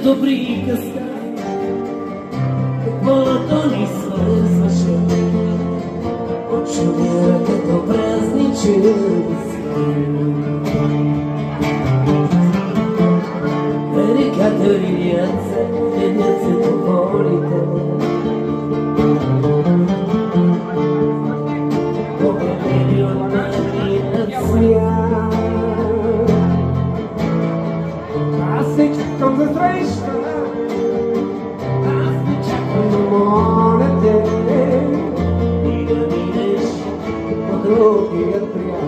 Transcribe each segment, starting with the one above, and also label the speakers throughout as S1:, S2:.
S1: добри къска, каквото ни свързваше, очудя като празничен реката вилият се, денят се тополите, победени от марият свят. Аз не чакам за среща, аз не чакам да моля те и да минеш по другия бряг.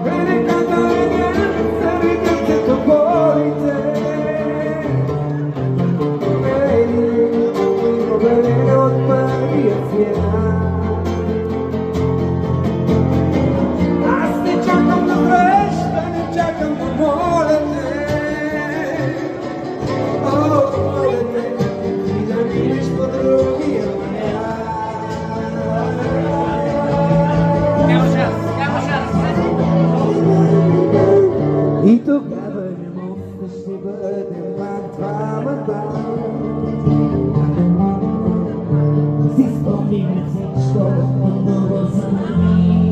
S1: Реката вилият се тополите, победени от марият свят. И тогава любовта ще бъде пак двамата. Си спомним всичко отново за нами.